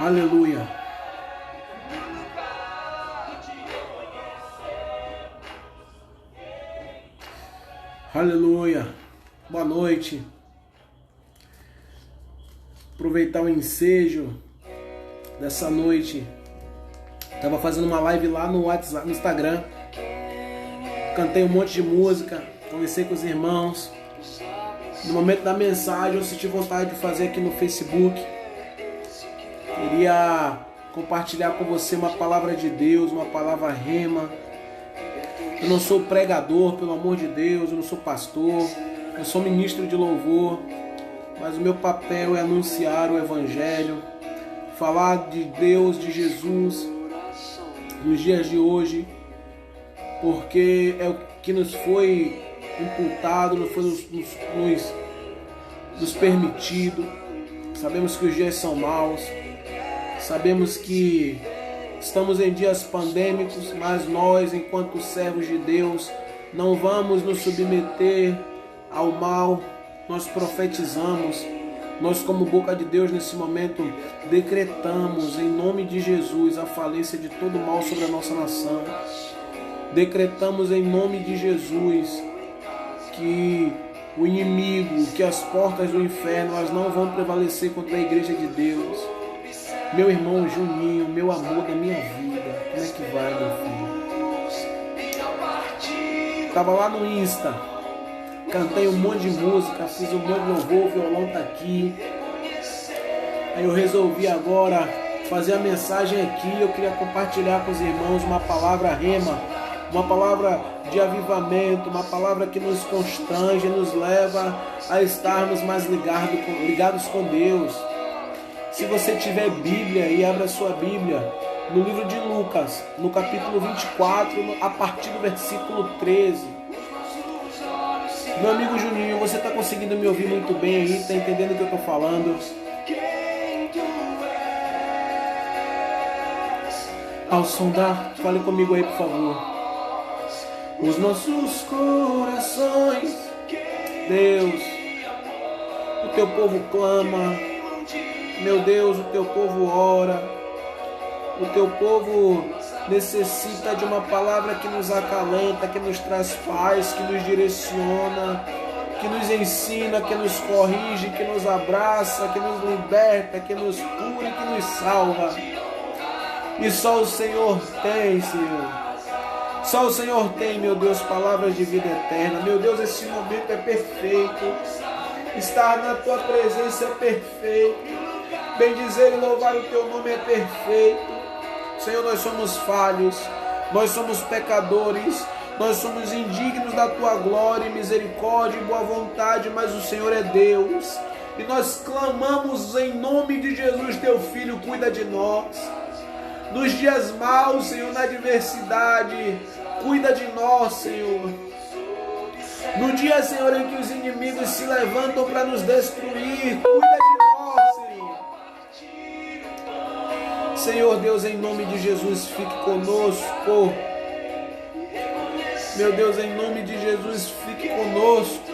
Aleluia. Aleluia. Boa noite. Aproveitar o ensejo dessa noite. Tava fazendo uma live lá no WhatsApp, no Instagram. Cantei um monte de música, conversei com os irmãos. No momento da mensagem eu senti vontade de fazer aqui no Facebook. Queria compartilhar com você uma palavra de Deus, uma palavra rema. Eu não sou pregador, pelo amor de Deus, eu não sou pastor, eu sou ministro de louvor, mas o meu papel é anunciar o Evangelho, falar de Deus, de Jesus, nos dias de hoje, porque é o que nos foi imputado, nos foi nos permitido. Sabemos que os dias são maus, sabemos que estamos em dias pandêmicos, mas nós, enquanto servos de Deus, não vamos nos submeter ao mal. Nós profetizamos, nós como boca de Deus nesse momento decretamos em nome de Jesus a falência de todo mal sobre a nossa nação. Decretamos em nome de Jesus que o inimigo, que as portas do inferno elas não vão prevalecer contra a igreja de Deus. Meu irmão Juninho, meu amor da minha vida, como é que vai, meu filho? Tava lá no Insta, cantei um monte de música, fiz um monte de louvor, o violão tá aqui. Aí eu resolvi agora fazer a mensagem aqui. Eu queria compartilhar com os irmãos uma palavra rema, uma palavra de avivamento, uma palavra que nos constrange, nos leva a estarmos mais ligados com Deus. Se você tiver Bíblia e abra a sua Bíblia no livro de Lucas, no capítulo 24, a partir do versículo 13. Meu amigo Juninho, você está conseguindo me ouvir muito bem aí? Está entendendo o que eu estou falando? Ao som fale comigo aí, por favor. Os nossos corações, Deus, o teu povo clama. Meu Deus, o teu povo ora, o teu povo necessita de uma palavra que nos acalenta, que nos traz paz, que nos direciona, que nos ensina, que nos corrige, que nos abraça, que nos liberta, que nos cura e que nos salva. E só o Senhor tem, Senhor. Só o Senhor tem, meu Deus, palavras de vida eterna. Meu Deus, esse momento é perfeito. Estar na tua presença é perfeito. Bendizer e louvar o teu nome é perfeito. Senhor, nós somos falhos, nós somos pecadores, nós somos indignos da tua glória, misericórdia e boa vontade, mas o Senhor é Deus. E nós clamamos em nome de Jesus, teu Filho, cuida de nós. Nos dias maus, Senhor, na adversidade, cuida de nós, Senhor. No dia, Senhor, em que os inimigos se levantam para nos destruir, cuida de nós, Senhor. Senhor Deus, em nome de Jesus, fique conosco. Meu Deus, em nome de Jesus, fique conosco.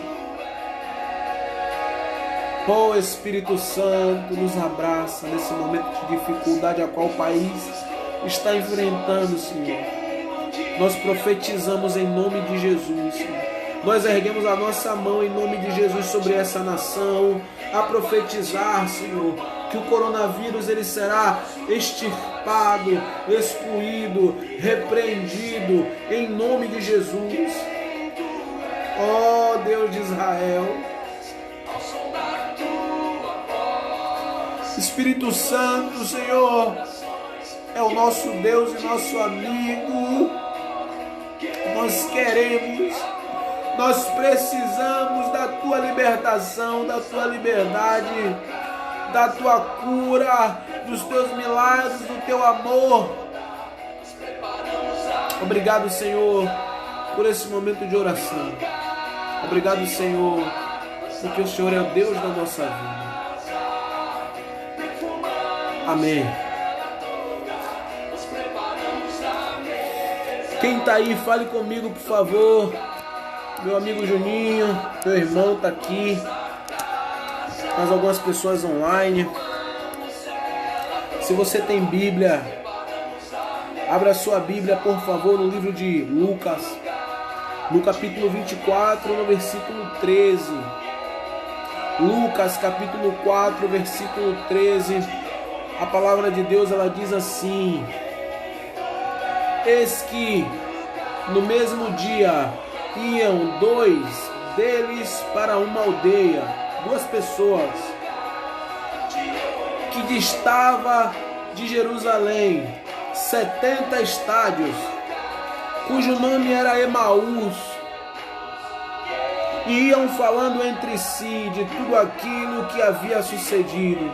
Oh, Espírito Santo, nos abraça nesse momento de dificuldade a qual o país está enfrentando, Senhor. Nós profetizamos em nome de Jesus, Senhor. Nós erguemos a nossa mão em nome de Jesus sobre essa nação, a profetizar, Senhor, que o coronavírus ele será extirpado, excluído, repreendido em nome de Jesus. Ó Deus de Israel, Espírito Santo, Senhor, é o nosso Deus e nosso amigo. Nós queremos, nós precisamos da tua libertação, da tua liberdade, da tua cura, dos teus milagres, do teu amor. Obrigado, Senhor, por esse momento de oração. Obrigado, Senhor, porque o Senhor é o Deus da nossa vida. Amém. Quem está aí, fale comigo, por favor. Meu amigo Juninho, meu irmão está aqui. Mais algumas pessoas online. Se você tem Bíblia, abra sua Bíblia, por favor, no livro de Lucas, no capítulo 24, no versículo 13. Lucas, capítulo 4, versículo 13. A palavra de Deus, ela diz assim: eis que no mesmo dia iam dois deles para uma aldeia, duas pessoas, que distava de Jerusalém 70 estádios, cujo nome era Emaús, e iam falando entre si de tudo aquilo que havia sucedido.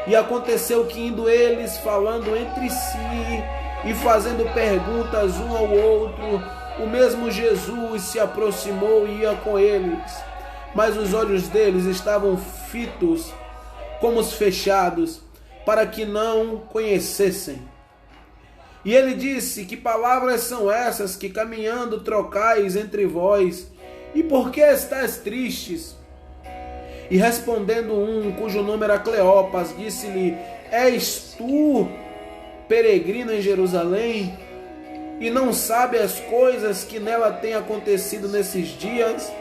E aconteceu que, indo eles falando entre si e fazendo perguntas um ao outro, o mesmo Jesus se aproximou e ia com eles, mas os olhos deles estavam fitos como os fechados, para que não conhecessem. E ele disse: que palavras são essas que caminhando trocais entre vós? E por que estáis tristes? E respondendo um, cujo nome era Cleopas, disse-lhe: és tu peregrino em Jerusalém, e não sabe as coisas que nela têm acontecido nesses dias?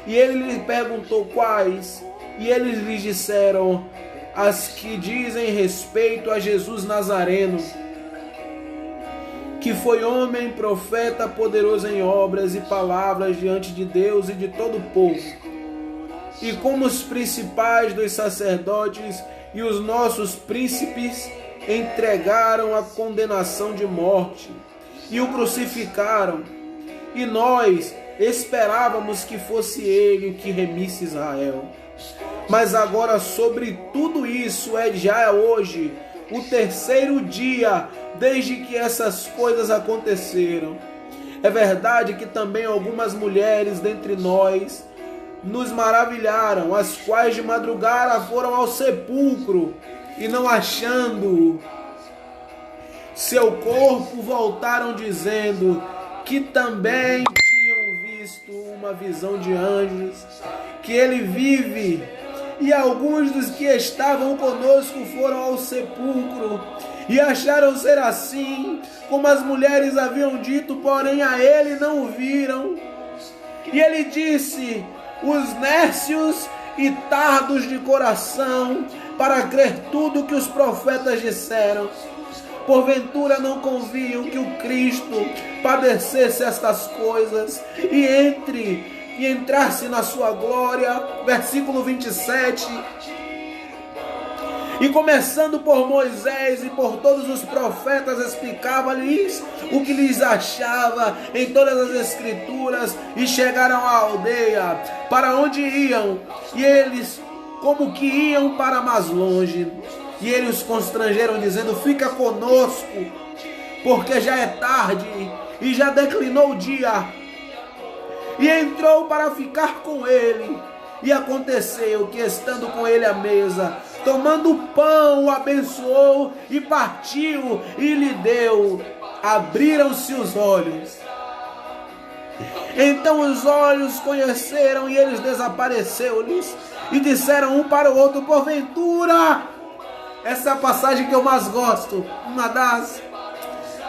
E ele lhe perguntou quais, e eles lhe disseram: as que dizem respeito a Jesus Nazareno, que foi homem, profeta, poderoso em obras e palavras diante de Deus e de todo o povo. E como os principais dos sacerdotes e os nossos príncipes entregaram a condenação de morte e o crucificaram, e nós esperávamos que fosse ele o que remisse Israel. Mas agora sobre tudo isso é já hoje o terceiro dia desde que essas coisas aconteceram. É verdade que também algumas mulheres dentre nós nos maravilharam, as quais de madrugada foram ao sepulcro e, não achando seu corpo, voltaram dizendo que também tinham visto uma visão de anjos, que ele vive. E alguns dos que estavam conosco foram ao sepulcro e acharam ser assim, como as mulheres haviam dito, porém a ele não o viram. E ele disse: os nércios e tardos de coração, para crer tudo que os profetas disseram. Porventura não convinham que o Cristo padecesse estas coisas e entrasse na sua glória. Versículo 27. E começando por Moisés e por todos os profetas, explicava-lhes o que lhes achava em todas as escrituras. E chegaram à aldeia para onde iam, e eles como que iam para mais longe. E eles os constrangeram, dizendo: fica conosco, porque já é tarde e já declinou o dia. E entrou para ficar com ele. E aconteceu que, estando com ele à mesa, tomando o pão, o abençoou e partiu e lhe deu. Abriram-se os olhos. Então os olhos conheceram, e eles desapareceu-lhes, e disseram um para o outro: porventura, essa é a passagem que eu mais gosto, uma das,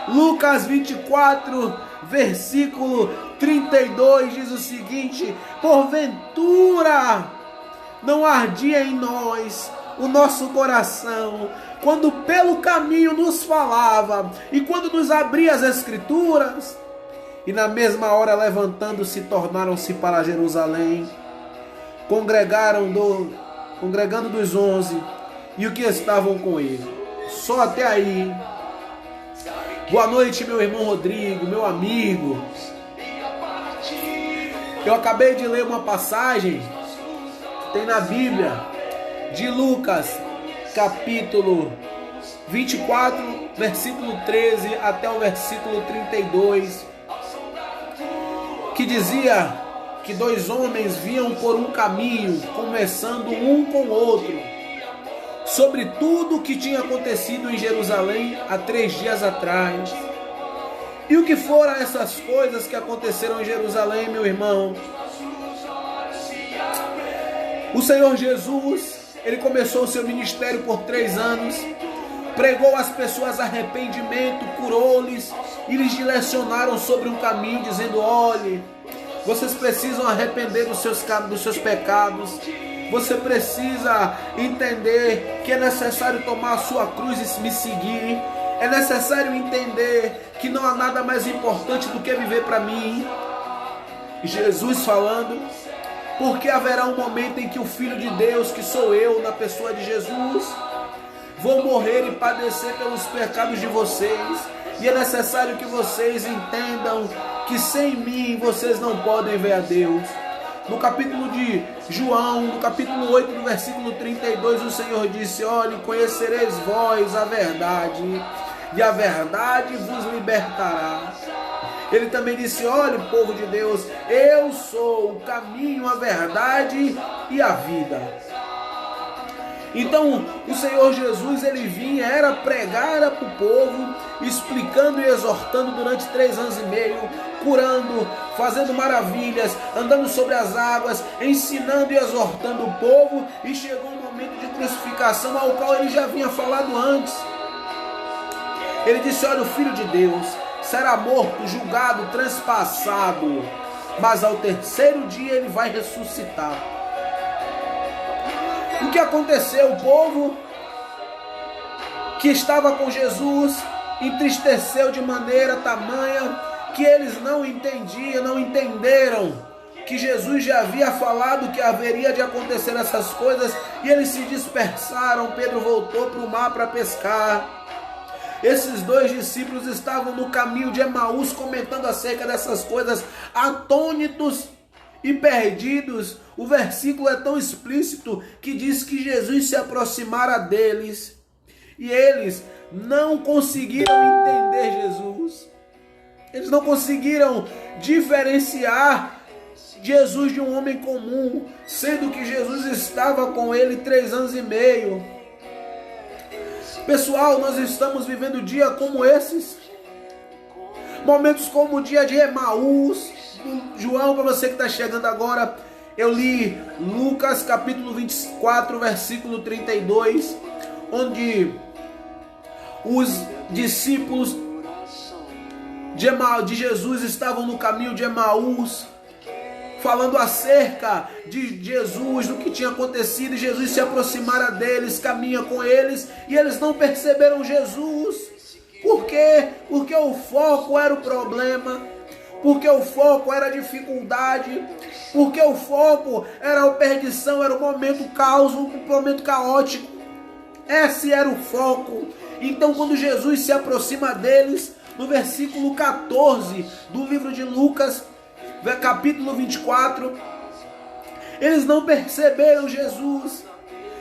Lucas 24, versículo 32, diz o seguinte: porventura não ardia em nós o nosso coração, quando pelo caminho nos falava, e quando nos abria as escrituras? E na mesma hora, levantando-se, tornaram-se para Jerusalém, congregando dos 11 e o que estavam com ele. Só até aí. Boa noite, meu irmão Rodrigo, meu amigo. Eu acabei de ler uma passagem que tem na Bíblia, de Lucas, capítulo 24, versículo 13 até o versículo 32, que dizia que dois homens vinham por um caminho, conversando um com o outro, sobre tudo o que tinha acontecido em Jerusalém há 3 dias atrás. E o que foram essas coisas que aconteceram em Jerusalém, meu irmão? O Senhor Jesus, ele começou o seu ministério por 3 anos, pregou às pessoas arrependimento, curou-lhes e lhes direcionaram sobre um caminho, dizendo: olhe, vocês precisam arrepender dos seus pecados. Você precisa entender que é necessário tomar a sua cruz e me seguir. É necessário entender que não há nada mais importante do que viver para mim. Jesus falando, porque haverá um momento em que o Filho de Deus, que sou eu, na pessoa de Jesus, vou morrer e padecer pelos pecados de vocês. E é necessário que vocês entendam que sem mim vocês não podem ver a Deus. No capítulo de João, no capítulo 8, no versículo 32, o Senhor disse: olhe, conhecereis vós a verdade, e a verdade vos libertará. Ele também disse: olhe, povo de Deus, eu sou o caminho, a verdade e a vida. Então o Senhor Jesus, ele vinha, era pregar para o povo, explicando e exortando durante 3 anos e meio, curando, fazendo maravilhas, andando sobre as águas, ensinando e exortando o povo, e chegou um momento de crucificação ao qual ele já havia falado antes. Ele disse: olha, o Filho de Deus será morto, julgado, transpassado, mas ao 3º dia ele vai ressuscitar. O que aconteceu? O povo que estava com Jesus entristeceu de maneira tamanha que eles não entenderam que Jesus já havia falado que haveria de acontecer essas coisas, e eles se dispersaram. Pedro voltou para o mar para pescar. Esses 2 discípulos estavam no caminho de Emaús comentando acerca dessas coisas, atônitos e perdidos. O versículo é tão explícito que diz que Jesus se aproximara deles e eles não conseguiram entender Jesus. Eles não conseguiram diferenciar Jesus de um homem comum, sendo que Jesus estava com ele 3 anos e meio. Pessoal, nós estamos vivendo dias como esses, momentos como o dia de Emaús. João, para você que está chegando agora, eu li Lucas capítulo 24, versículo 32, onde os discípulos de Jesus estavam no caminho de Emaús, falando acerca de Jesus, do que tinha acontecido, e Jesus se aproximara deles, caminha com eles, e eles não perceberam Jesus. Por quê? Porque o foco era o problema, porque o foco era a dificuldade, porque o foco era a perdição, era o momento caos, o momento caótico. Esse era o foco. Então, quando Jesus se aproxima deles, no versículo 14 do livro de Lucas, capítulo 24, eles não perceberam Jesus.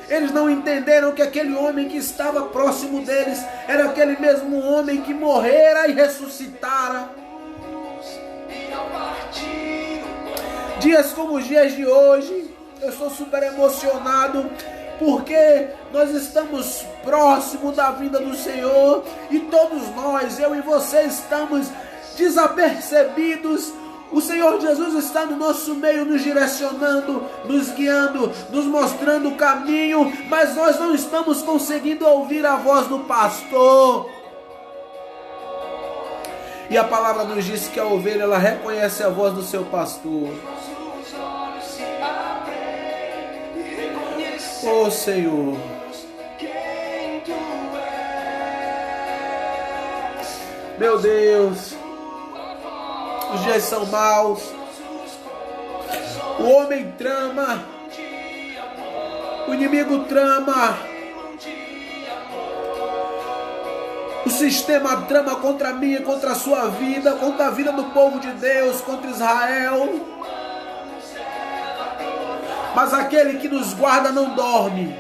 Eles não entenderam que aquele homem que estava próximo deles era aquele mesmo homem que morrera e ressuscitara. Dias como os dias de hoje, eu estou super emocionado, porque nós estamos próximos da vinda do Senhor, e todos nós, eu e você, estamos desapercebidos. O Senhor Jesus está no nosso meio, nos direcionando, nos guiando, nos mostrando o caminho, mas nós não estamos conseguindo ouvir a voz do pastor. E a palavra nos diz que a ovelha, ela reconhece a voz do seu pastor. Oh, Senhor, meu Deus, os dias são maus, o homem trama, o inimigo trama, o sistema trama contra mim e contra a sua vida, contra a vida do povo de Deus, contra Israel. Mas aquele que nos guarda não dorme.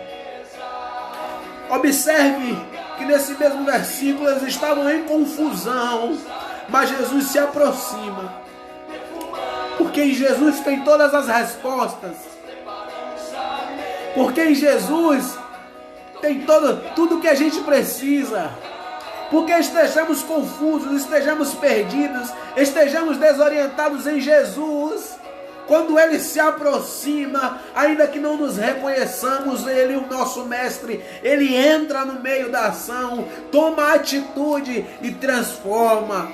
Observe que nesse mesmo versículo eles estavam em confusão, mas Jesus se aproxima, porque em Jesus tem todas as respostas, porque em Jesus tem tudo que a gente precisa. Porque estejamos confusos, estejamos perdidos, estejamos desorientados, em Jesus Quando Ele se aproxima, ainda que não nos reconheçamos, Ele, o nosso Mestre, Ele entra no meio da ação, toma atitude e transforma.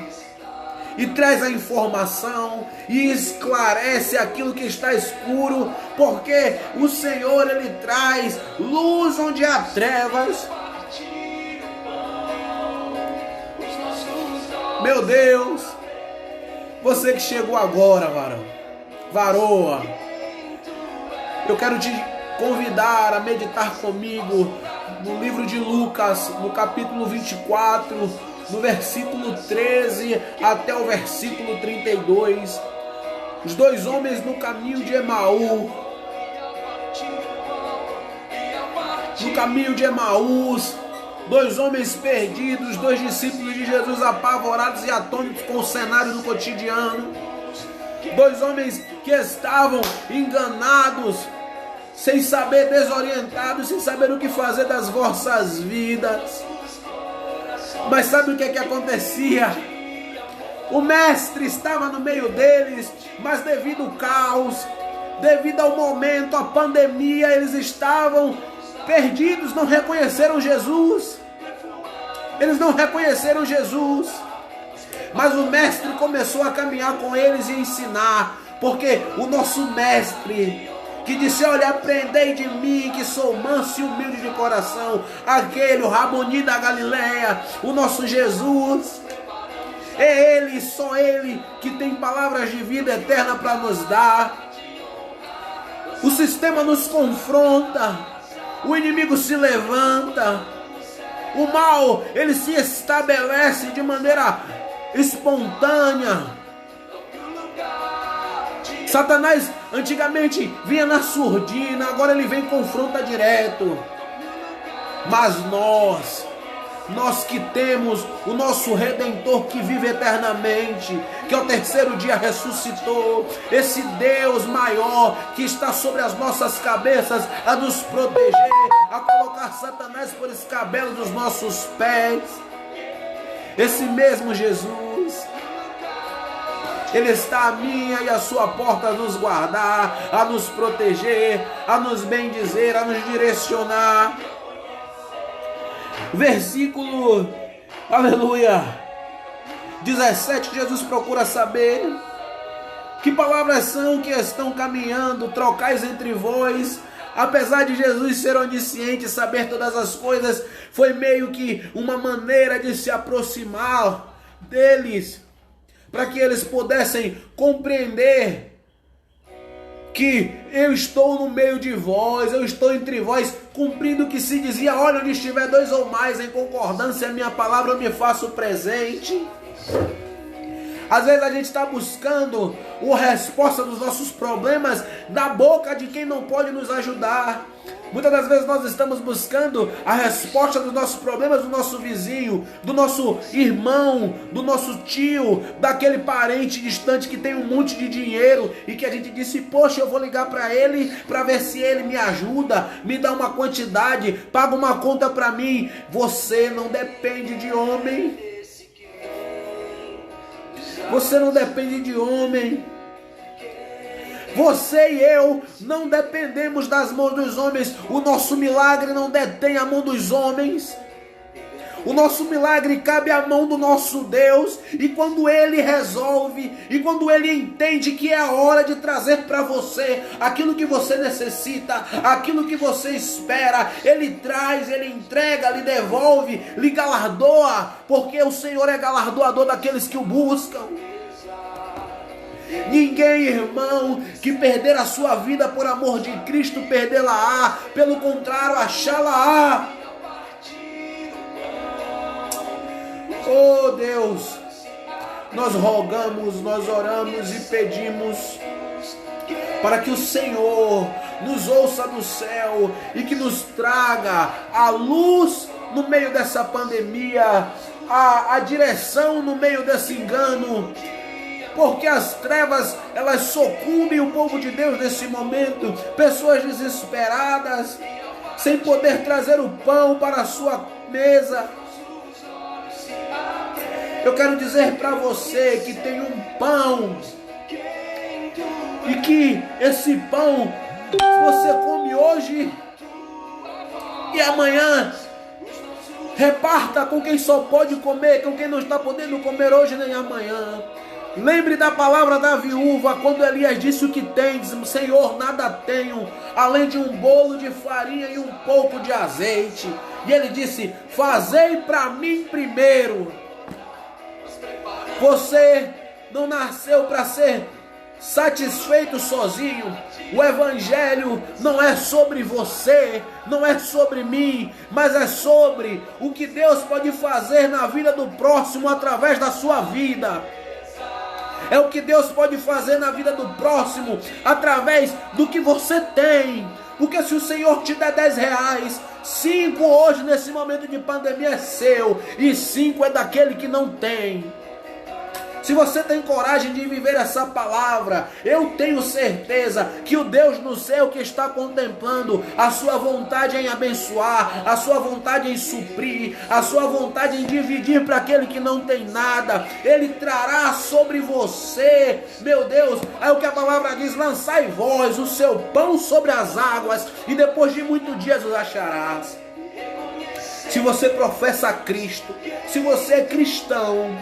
E traz a informação e esclarece aquilo que está escuro, porque o Senhor, Ele traz luz onde há trevas. Meu Deus, você que chegou agora, varoa, eu quero te convidar a meditar comigo no livro de Lucas, no capítulo 24, no versículo 13 até o versículo 32, os dois homens no caminho de Emaú. No caminho de Emaús, dois homens perdidos, dois discípulos de Jesus apavorados e atônitos com o cenário do cotidiano. Dois homens que estavam enganados, sem saber, desorientados, sem saber o que fazer das vossas vidas. Mas sabe o que acontecia? O Mestre estava no meio deles, mas devido ao caos, devido ao momento, à pandemia, eles estavam perdidos, não reconheceram Jesus. Eles não reconheceram Jesus. Mas o Mestre começou a caminhar com eles e ensinar, porque o nosso Mestre, que disse: olha, aprendei de mim, que sou manso e humilde de coração, aquele, o Raboni da Galileia, o nosso Jesus, é Ele, só Ele, que tem palavras de vida eterna para nos dar. O sistema nos confronta, o inimigo se levanta, o mal, ele se estabelece de maneira espontânea. Satanás antigamente vinha na surdina, agora ele vem e confronta direto. Mas nós que temos o nosso Redentor que vive eternamente, que ao terceiro dia ressuscitou, esse Deus maior que está sobre as nossas cabeças a nos proteger, a colocar Satanás por escabelo dos nossos pés, esse mesmo Jesus, Ele está à minha e à sua porta a nos guardar, a nos proteger, a nos bendizer, a nos direcionar. Versículo, aleluia, 17, Jesus procura saber que palavras são que estão caminhando, trocais entre vós. Apesar de Jesus ser onisciente, saber todas as coisas, foi meio que uma maneira de se aproximar deles, para que eles pudessem compreender que eu estou no meio de vós, eu estou entre vós, cumprindo o que se dizia: olha, onde estiver dois ou mais em concordância, a minha palavra, eu me faço presente. Às vezes a gente está buscando a resposta dos nossos problemas da boca de quem não pode nos ajudar. Muitas das vezes nós estamos buscando a resposta dos nossos problemas do nosso vizinho, do nosso irmão, do nosso tio, daquele parente distante que tem um monte de dinheiro e que a gente disse: poxa, eu vou ligar para ele para ver se ele me ajuda, me dá uma quantidade, paga uma conta para mim. Você não depende de homem. Você não depende de homem. Você e eu não dependemos das mãos dos homens. O nosso milagre não detém a mão dos homens. O nosso milagre cabe à mão do nosso Deus. E quando Ele resolve, e quando Ele entende que é a hora de trazer para você aquilo que você necessita, aquilo que você espera, Ele traz, Ele entrega, lhe devolve, lhe galardoa, porque o Senhor é galardoador daqueles que o buscam. Ninguém, irmão, que perder a sua vida por amor de Cristo, perdê-la-á. Pelo contrário, achá-la-á. Oh Deus, nós rogamos, nós oramos e pedimos para que o Senhor nos ouça do céu e que nos traga a luz no meio dessa pandemia, a direção no meio desse engano, porque as trevas, elas sucumbem o povo de Deus nesse momento. Pessoas desesperadas, sem poder trazer o pão para a sua mesa. Eu quero dizer para você que tem um pão e que esse pão você come hoje e amanhã reparta com quem só pode comer, com quem não está podendo comer hoje nem amanhã. Lembre da palavra da viúva, quando Elias disse: o que tens, Senhor, nada tenho, além de um bolo de farinha e um pouco de azeite. E ele disse: fazei para mim primeiro. Você não nasceu para ser satisfeito sozinho. O evangelho não é sobre você, não é sobre mim, mas é sobre o que Deus pode fazer na vida do próximo através da sua vida. É o que Deus pode fazer na vida do próximo através do que você tem. Porque se o Senhor te der 10 reais, 5 hoje nesse momento de pandemia é seu e 5 é daquele que não tem. Se você tem coragem de viver essa palavra, eu tenho certeza que o Deus no céu que está contemplando a sua vontade em abençoar, a sua vontade em suprir, a sua vontade em dividir para aquele que não tem nada, Ele trará sobre você, meu Deus, é o que a palavra diz: lançai vós o seu pão sobre as águas e depois de muitos dias os acharás. Se você professa Cristo, se você é cristão,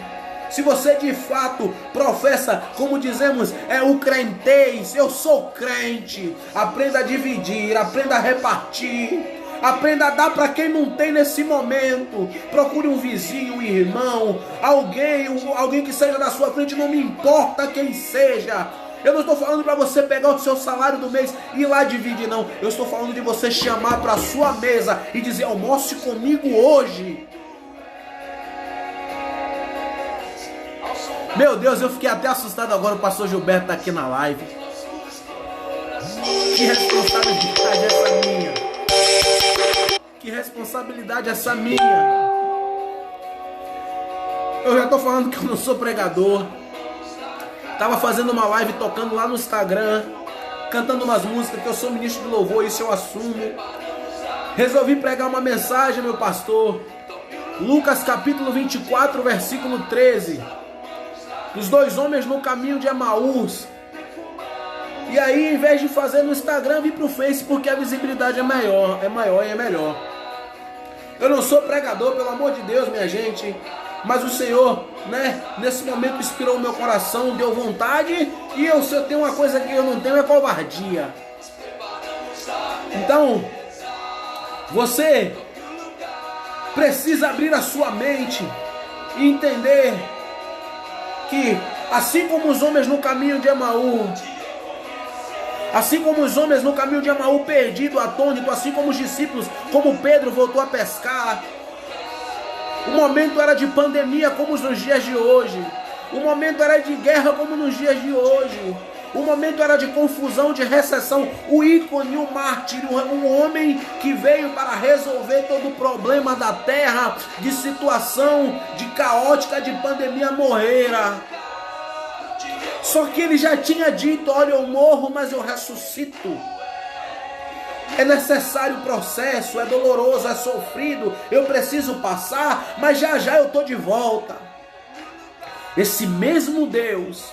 se você de fato professa, como dizemos, é o crentez, eu sou crente, aprenda a dividir, aprenda a repartir, aprenda a dar para quem não tem nesse momento. Procure um vizinho, um irmão, alguém que seja da sua frente, não me importa quem seja. Eu não estou falando para você pegar o seu salário do mês e ir lá dividir, não. Eu estou falando de você chamar para a sua mesa e dizer: almoce comigo hoje. Meu Deus, eu fiquei até assustado agora. O pastor Gilberto está aqui na live. Que responsabilidade essa minha? Que responsabilidade essa minha? Eu já estou falando que eu não sou pregador. Estava fazendo uma live tocando lá no Instagram, cantando umas músicas, que eu sou ministro de louvor, isso eu assumo. Resolvi pregar uma mensagem, meu pastor. Lucas capítulo 24, versículo 13. Os 2 homens no caminho de Emaús. E aí, em vez de fazer no Instagram, vim para o Face, porque a visibilidade é maior e é melhor. Eu não sou pregador, pelo amor de Deus, minha gente. Mas o Senhor, nesse momento inspirou o meu coração, deu vontade. E se eu tenho uma coisa que eu não tenho, é covardia. Então, você precisa abrir a sua mente e entender que, assim como os homens no caminho de Emaú, assim como os homens no caminho de Emaú perdido, atônito, assim como os discípulos, como Pedro voltou a pescar, o momento era de pandemia como nos dias de hoje, o momento era de guerra como nos dias de hoje, o momento era de confusão, de recessão. O ícone, o mártir, um homem que veio para resolver todo o problema da terra, de situação de caótica, de pandemia, morrera. Só que ele já tinha dito: olha, eu morro, mas eu ressuscito. É necessário o processo, é doloroso, é sofrido, eu preciso passar, mas já já eu estou de volta. Esse mesmo Deus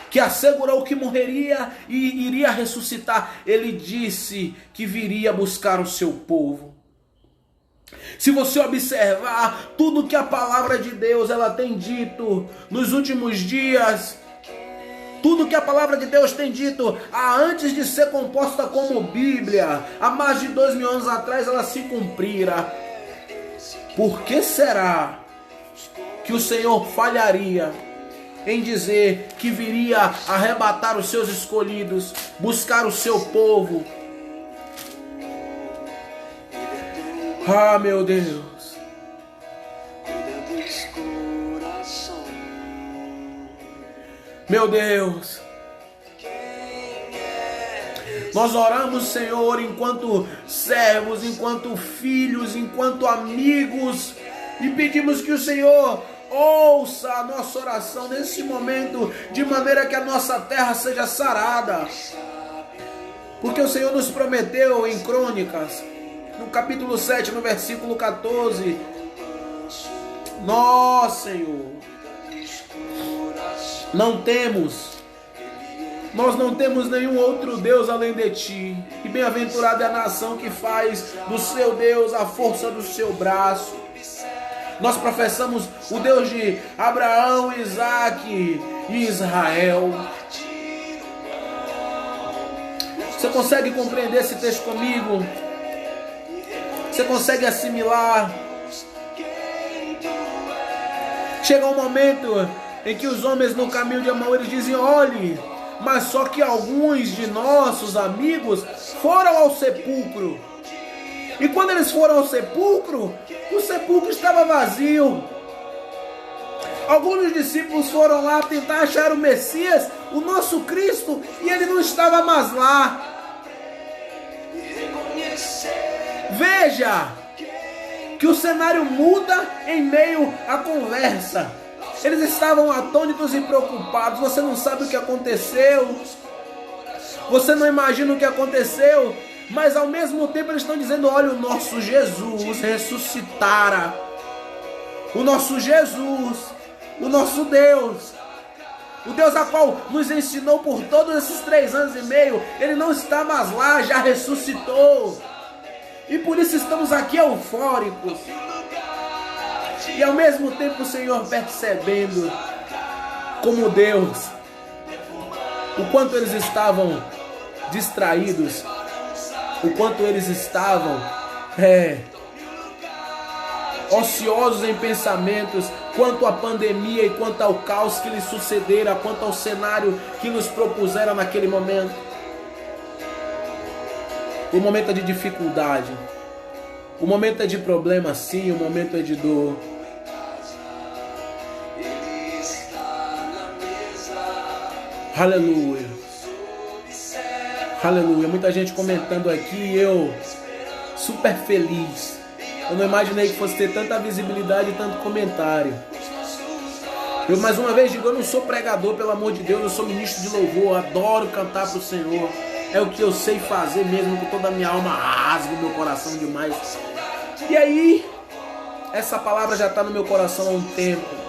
que assegurou que morreria e iria ressuscitar, Ele disse que viria buscar o seu povo. Se você observar tudo que a palavra de Deus ela tem dito nos últimos dias, tudo que a palavra de Deus tem dito antes de ser composta como Bíblia, há mais de 2000 anos atrás, ela se cumprira. Por que será que o Senhor falharia em dizer que viria arrebatar os seus escolhidos, buscar o seu povo? Ah, meu Deus. Meu Deus. Nós oramos, Senhor, enquanto servos, enquanto filhos, enquanto amigos, e pedimos que o Senhor ouça a nossa oração nesse momento, de maneira que a nossa terra seja sarada. Porque o Senhor nos prometeu em Crônicas, no capítulo 7, no versículo 14, nós, Senhor, não temos Nós não temos nenhum outro Deus além de ti. E bem-aventurada é a nação que faz do seu Deus a força do seu braço. Nós professamos o Deus de Abraão, Isaac e Israel. Você consegue compreender esse texto comigo? Você consegue assimilar? Chega um momento em que os homens no caminho de Emaús eles dizem: olhe, mas só que alguns de nossos amigos foram ao sepulcro. E quando eles foram ao sepulcro, o sepulcro estava vazio. Alguns dos discípulos foram lá tentar achar o Messias, o nosso Cristo, e ele não estava mais lá. Veja que o cenário muda em meio à conversa. Eles estavam atônitos e preocupados. Você não sabe o que aconteceu. Você não imagina o que aconteceu. Mas ao mesmo tempo eles estão dizendo: olha, o nosso Jesus ressuscitara. O nosso Jesus, o nosso Deus, o Deus a qual nos ensinou por todos esses 3 anos e meio, ele não está mais lá, já ressuscitou. E por isso estamos aqui eufóricos. E ao mesmo tempo o Senhor percebendo como Deus, o quanto eles estavam distraídos, o quanto eles estavam ociosos em pensamentos, quanto à pandemia e quanto ao caos que lhes sucedera, quanto ao cenário que nos propuseram naquele momento. O momento é de dificuldade, o momento é de problema sim, o momento é de dor. Aleluia. Aleluia, muita gente comentando aqui, eu super feliz. Eu não imaginei que fosse ter tanta visibilidade e tanto comentário. Eu mais uma vez digo, eu não sou pregador, pelo amor de Deus, eu sou ministro de louvor, adoro cantar para o Senhor. É o que eu sei fazer mesmo, com toda a minha alma rasga o meu coração demais. E aí, essa palavra já está no meu coração há um tempo.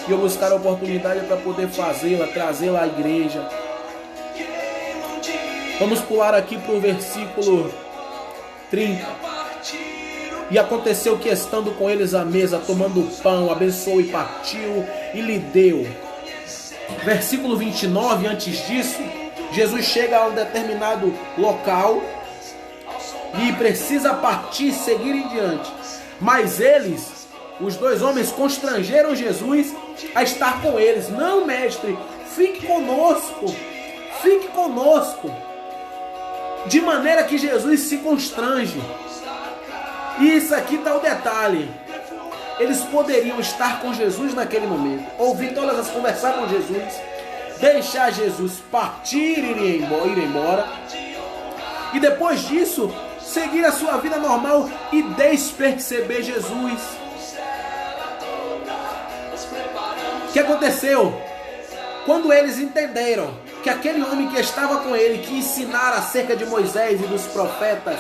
E eu buscar a oportunidade para poder fazê-la, trazê-la à igreja. Vamos pular aqui para o versículo 30. E aconteceu que, estando com eles à mesa, tomando o pão, abençoou e partiu e lhe deu. Versículo 29, antes disso, Jesus chega a um determinado local e precisa partir e seguir em diante. Mas eles, os 2 homens, constrangeram Jesus a estar com eles. Não, mestre, fique conosco, fique conosco. De maneira que Jesus se constrange. E isso aqui está o detalhe. Eles poderiam estar com Jesus naquele momento, ouvir todas as conversar com Jesus, deixar Jesus partir e ir embora, e depois disso seguir a sua vida normal e desperceber Jesus. O que aconteceu? Quando eles entenderam que aquele homem que estava com ele, que ensinara acerca de Moisés e dos profetas,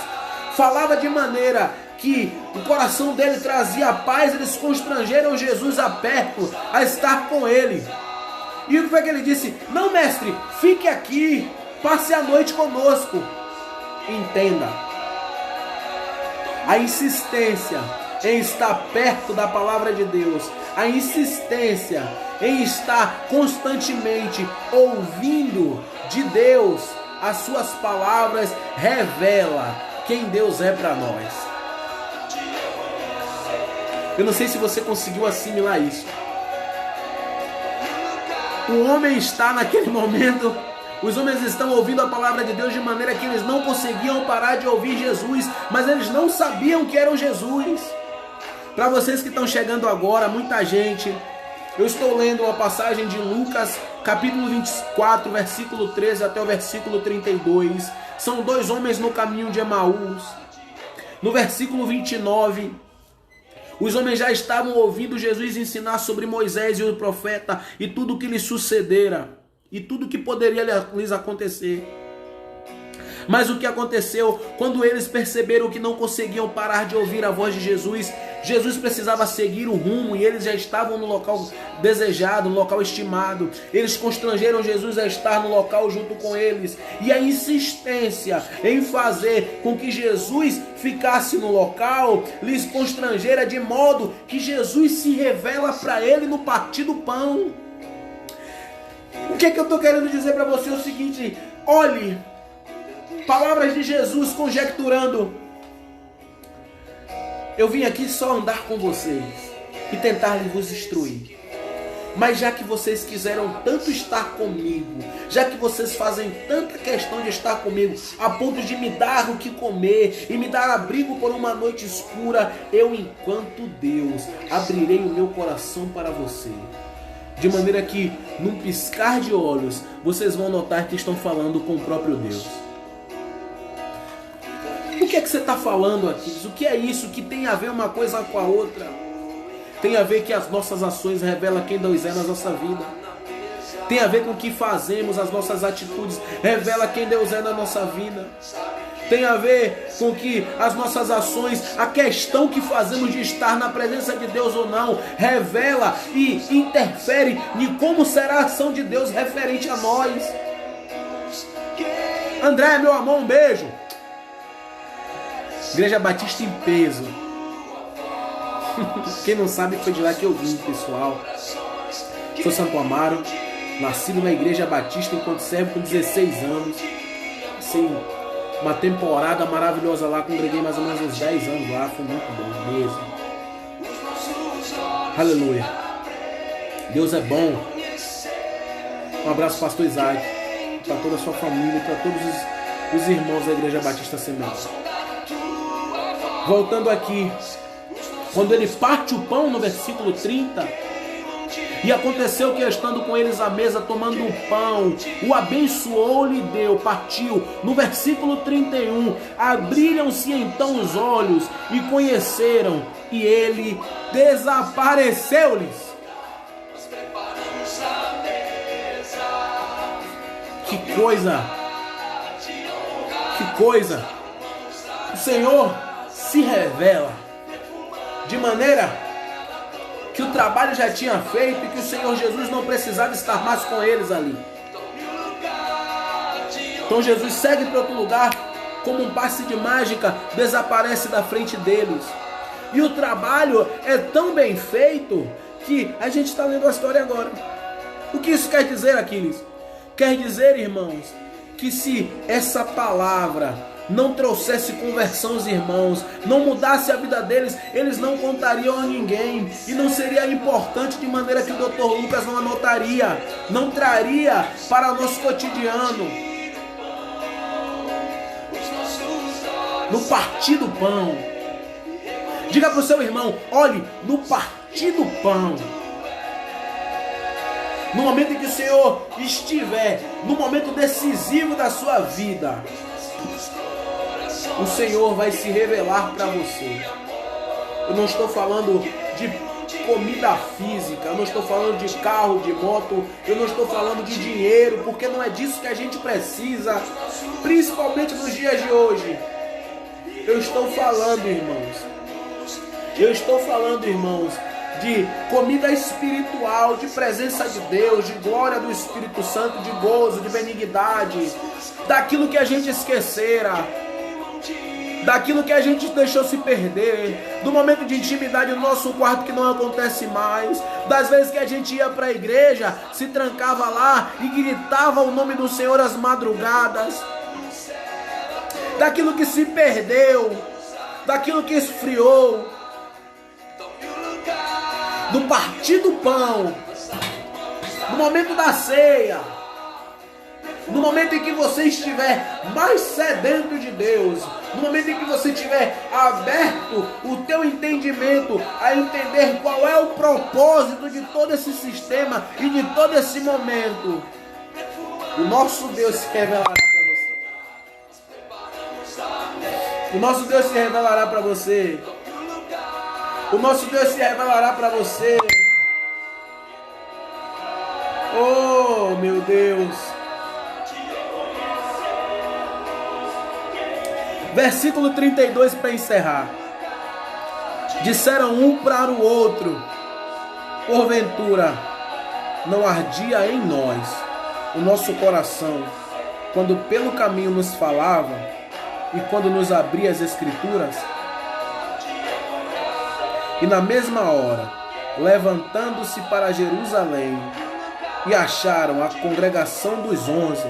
falava de maneira que o coração dele trazia paz, eles constrangeram Jesus a perto, a estar com ele. E o que foi que ele disse? Não, mestre, fique aqui, passe a noite conosco. Entenda, a insistência em estar perto da palavra de Deus, a insistência em estar constantemente ouvindo de Deus as suas palavras, revela quem Deus é para nós. Eu não sei se você conseguiu assimilar isso. O homem está naquele momento, os homens estão ouvindo a palavra de Deus de maneira que eles não conseguiam parar de ouvir Jesus, mas eles não sabiam que eram Jesus. Para vocês que estão chegando agora, muita gente, eu estou lendo uma passagem de Lucas, capítulo 24, versículo 13 até o versículo 32. São 2 homens no caminho de Emaús. No versículo 29, os homens já estavam ouvindo Jesus ensinar sobre Moisés e o profeta e tudo o que lhes sucedera e tudo o que poderia lhes acontecer. Mas o que aconteceu? Quando eles perceberam que não conseguiam parar de ouvir a voz de Jesus, Jesus precisava seguir o rumo e eles já estavam no local desejado, no local estimado. Eles constrangeram Jesus a estar no local junto com eles. E a insistência em fazer com que Jesus ficasse no local lhes constrangera de modo que Jesus se revela para ele no partir do pão. O que é que eu estou querendo dizer para você? É o seguinte: olhe, palavras de Jesus conjecturando. Eu vim aqui só andar com vocês e tentar vos instruir. Mas já que vocês quiseram tanto estar comigo, já que vocês fazem tanta questão de estar comigo, a ponto de me dar o que comer e me dar abrigo por uma noite escura, eu, enquanto Deus, abrirei o meu coração para você. De maneira que, num piscar de olhos, vocês vão notar que estão falando com o próprio Deus. O que é que você está falando aqui? O que é isso? Que tem a ver uma coisa com a outra? Tem a ver que as nossas ações revelam quem Deus é na nossa vida. Tem a ver com o que fazemos, as nossas atitudes revelam quem Deus é na nossa vida. Tem a ver com que as nossas ações, a questão que fazemos de estar na presença de Deus ou não, revela e interfere em como será a ação de Deus referente a nós. André, meu amor, um beijo. Igreja Batista em peso. Quem não sabe, foi de lá que eu vim, pessoal. Sou Santo Amaro, nascido na Igreja Batista enquanto servo com 16 anos. Assim, uma temporada maravilhosa lá, congreguei mais ou menos uns 10 anos lá, foi muito bom mesmo. Aleluia. Deus é bom. Um abraço, pastor Isaac, para toda a sua família, para todos os irmãos da Igreja Batista Semente. Voltando aqui, quando ele parte o pão no versículo 30, e aconteceu que estando com eles à mesa, tomando o pão, o abençoou, lhe deu, partiu. No versículo 31, abriram-se então os olhos e conheceram, e ele desapareceu-lhes. Que coisa! Que coisa! O Senhor se revela de maneira que o trabalho já tinha feito e que o Senhor Jesus não precisava estar mais com eles ali. Então Jesus segue para outro lugar, como um passe de mágica, desaparece da frente deles. E o trabalho é tão bem feito que a gente está lendo a história agora. O que isso quer dizer, Aquiles? Quer dizer, irmãos, que se essa palavra não trouxesse conversão aos irmãos, não mudasse a vida deles, eles não contariam a ninguém, e não seria importante de maneira que o Dr. Lucas não anotaria, não traria para o nosso cotidiano. No partir do pão, diga para o seu irmão: olhe, no partir do pão, no momento em que o Senhor estiver no momento decisivo da sua vida, o Senhor vai se revelar para você. Eu não estou falando de comida física, eu não estou falando de carro, de moto, eu não estou falando de dinheiro, porque não é disso que a gente precisa, principalmente nos dias de hoje. Eu estou falando, irmãos, de comida espiritual, de presença de Deus, de glória do Espírito Santo, de gozo, de benignidade, daquilo que a gente esquecera, daquilo que a gente deixou se perder, do momento de intimidade no nosso quarto que não acontece mais, das vezes que a gente ia para a igreja, se trancava lá e gritava o nome do Senhor às madrugadas, daquilo que se perdeu, daquilo que esfriou, do partir do pão, no momento da ceia, no momento em que você estiver mais sedento de Deus, no momento em que você tiver aberto o teu entendimento a entender qual é o propósito de todo esse sistema e de todo esse momento, o nosso Deus se revelará para você. O nosso Deus se revelará para você. O nosso Deus se revelará para você. Oh, meu Deus. Versículo 32 para encerrar. disseram um para o outro: porventura não ardia em nós o nosso coração, quando pelo caminho nos falava e quando nos abria as Escrituras? E na mesma hora, levantando-se para Jerusalém, e acharam a congregação dos 11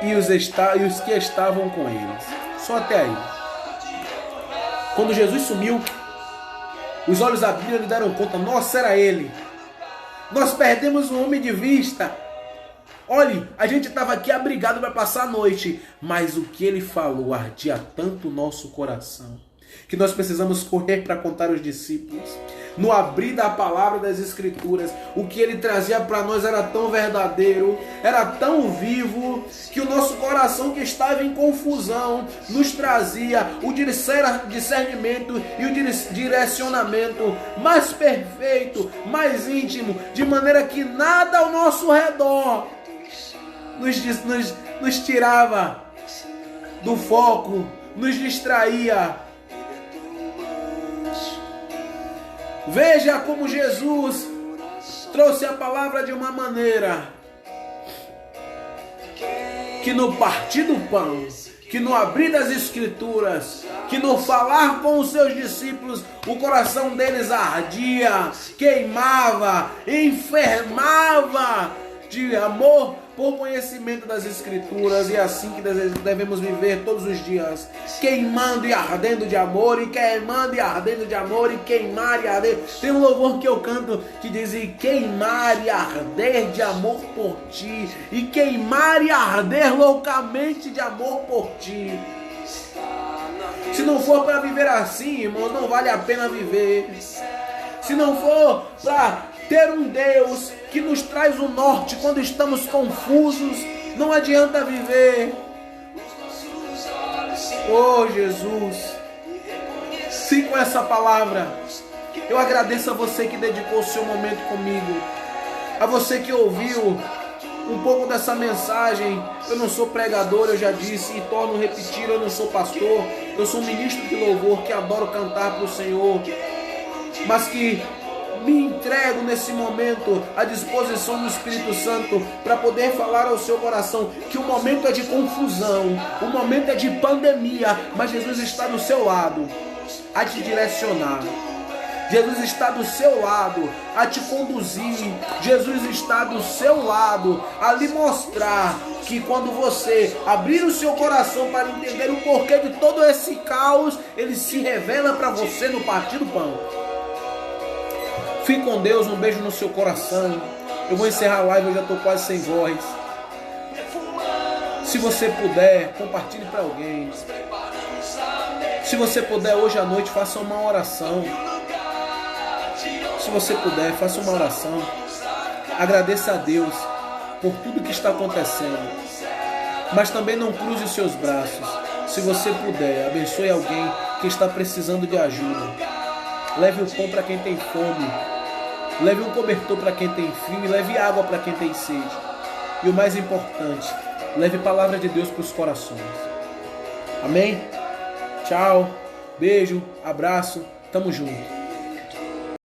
e os que estavam com eles. Só até aí. Quando Jesus sumiu, os olhos abriram e deram conta: nossa, era ele. Nós perdemos um homem de vista. Olhe, a gente estava aqui abrigado para passar a noite, mas o que ele falou ardia tanto o nosso coração, que nós precisamos correr para contar aos discípulos. No abrir da palavra das Escrituras, o que ele trazia para nós era tão verdadeiro, era tão vivo, que o nosso coração, que estava em confusão, nos trazia o discernimento e o direcionamento mais perfeito, mais íntimo, de maneira que nada ao nosso redor nos tirava do foco, nos distraía. Veja como Jesus trouxe a palavra de uma maneira que no partir do pão, que no abrir das Escrituras, que no falar com os seus discípulos, o coração deles ardia, queimava, enfermava de amor por conhecimento das Escrituras. E é assim que devemos viver todos os dias, queimando e ardendo de amor, e queimando e ardendo de amor, e queimar e arder. Tem um louvor que eu canto que diz: e queimar e arder de amor por ti, e queimar e arder loucamente de amor por ti. Se não for para viver assim, irmãos, não vale a pena viver. Se não for para ter um Deus que nos traz o norte quando estamos confusos, não adianta viver. Oh Jesus, sim, com essa palavra eu agradeço a você que dedicou o seu momento comigo, a você que ouviu um pouco dessa mensagem. Eu não sou pregador, eu já disse, e torno a repetir: eu não sou pastor, eu sou um ministro de louvor que adoro cantar para o Senhor, mas que me entrego nesse momento à disposição do Espírito Santo para poder falar ao seu coração que o momento é de confusão, o momento é de pandemia, mas Jesus está do seu lado a te direcionar. Jesus está do seu lado a te conduzir. Jesus está do seu lado a lhe mostrar que quando você abrir o seu coração para entender o porquê de todo esse caos, ele se revela para você no partir do pão. Fique com Deus, um beijo no seu coração. Eu vou encerrar a live, eu já estou quase sem voz. Se você puder, compartilhe para alguém. Se você puder, hoje à noite, faça uma oração. Se você puder, faça uma oração. Agradeça a Deus por tudo que está acontecendo. Mas também não cruze os seus braços. Se você puder, abençoe alguém que está precisando de ajuda. Leve o pão para quem tem fome. Leve um cobertor para quem tem frio. E leve água para quem tem sede. E o mais importante, leve a palavra de Deus para os corações. Amém? Tchau. Beijo. Abraço. Tamo junto.